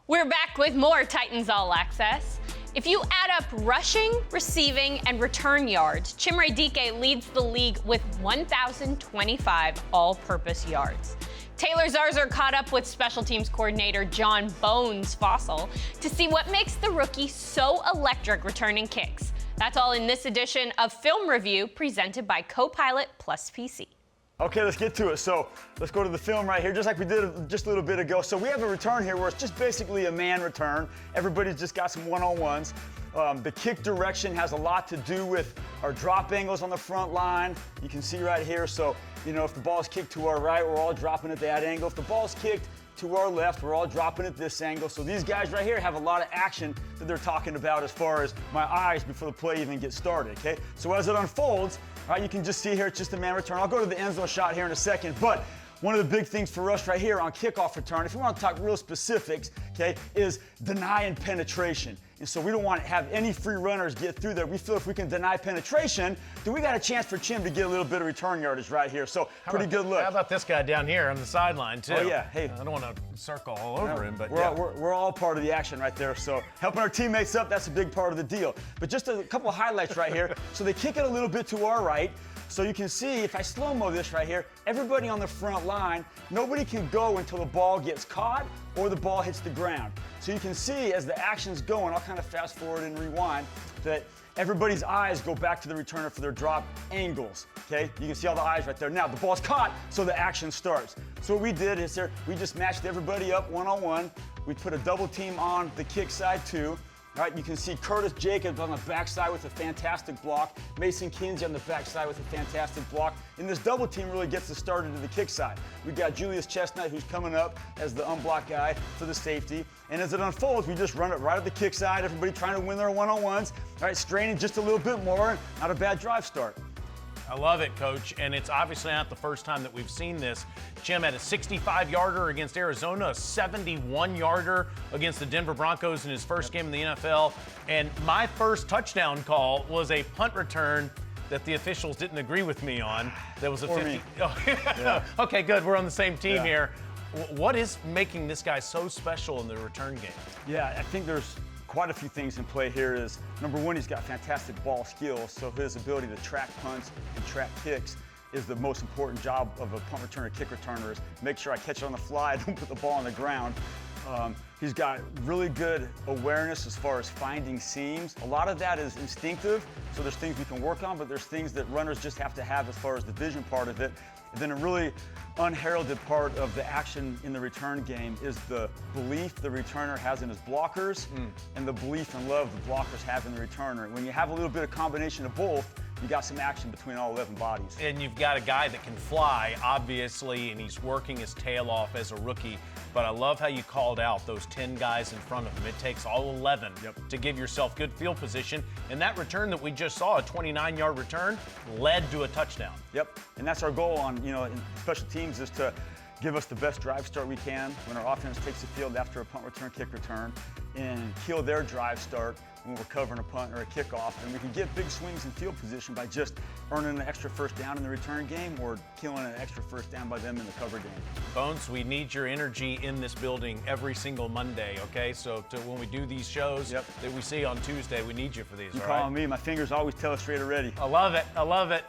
We're back with more Titans All Access. If you add up rushing, receiving, and return yards, Chimere Dike leads the league with 1,025 all-purpose yards. Taylor Zarzour caught up with special teams coordinator John Bones Fassel to see what makes the rookie so electric returning kicks. That's all in this edition of Film Review presented by Copilot Plus PC. Okay, let's get to it. So let's go to the film right here, just like we did just a little bit ago. So we have a return here where it's just basically a man return. Everybody's just got some one-on-ones. The kick direction has a lot to do with our drop angles on the front line. You can see right here. So, you know, if the ball is kicked to our right, we're all dropping at that angle. If the ball is kicked to our left, we're all dropping at this angle. So these guys right here have a lot of action that they're talking about as far as my eyes before the play even gets started, okay? So as it unfolds, all right, you can just see here, it's just a man return. I'll go to the end zone shot here in a second, but one of the big things for us right here on kickoff return, if we want to talk real specifics, okay, is denying penetration. And so we don't want to have any free runners get through there. We feel if we can deny penetration, then we got a chance for Chim to get a little bit of return yardage right here. So pretty good look. How about this guy down here on the sideline too? Oh yeah, hey. I don't want to circle all over him, but we're all part of the action right there. So helping our teammates up, that's a big part of the deal. But just a couple of highlights right here. So they kick it a little bit to our right. So you can see, if I slow-mo this right here, everybody on the front line, nobody can go until the ball gets caught or the ball hits the ground. So you can see as the action's going, I'll kind of fast forward and rewind, that everybody's eyes go back to the returner for their drop angles, okay? You can see all the eyes right there. Now, the ball's caught, so the action starts. So what we did is here, we just matched everybody up one-on-one. We put a double team on the kick side too. All right, you can see Curtis Jacobs on the backside with a fantastic block. Mason Kinsey on the backside with a fantastic block. And this double team really gets us started to the kick side. We got Julius Chestnut, who's coming up as the unblocked guy for the safety. And as it unfolds, we just run it right at the kick side. Everybody trying to win their one-on-ones. All right, straining just a little bit more. Not a bad drive start. I love it, Coach, and it's obviously not the first time that we've seen this. Chim had a 65-yarder against Arizona, a 71-yarder against the Denver Broncos in his first game in the NFL, and my first touchdown call was a punt return that the officials didn't agree with me on. That was a 50. Oh, yeah. Okay, good. We're on the same team here. What is making this guy so special in the return game? Yeah, I think there's quite a few things in play here. Is number one, he's got fantastic ball skills, so his ability to track punts and track kicks is the most important job of a punt returner, kick returner, is make sure I catch it on the fly, don't put the ball on the ground. He's got really good awareness as far as finding seams. A lot of that is instinctive, so there's things we can work on, but there's things that runners just have to have as far as the vision part of it. And then a really unheralded part of the action in the return game is the belief the returner has in his blockers and the belief and love the blockers have in the returner. When you have a little bit of combination of both, you got some action between all 11 bodies. And you've got a guy that can fly, obviously, and he's working his tail off as a rookie. But I love how you called out those 10 guys in front of him. It takes all 11 to give yourself good field position. And that return that we just saw, a 29-yard return, led to a touchdown. Yep, and that's our goal on, in special teams, is to give us the best drive start we can when our offense takes the field after a punt return, kick return, and kill their drive start when we're covering a punt or a kickoff. And we can get big swings in field position by just earning an extra first down in the return game or killing an extra first down by them in the cover game. Bones, we need your energy in this building every single Monday, okay? So when we do these shows that we see on Tuesday, we need you for these, You all calling right? me, my fingers always tell us straight already. I love it. I love it.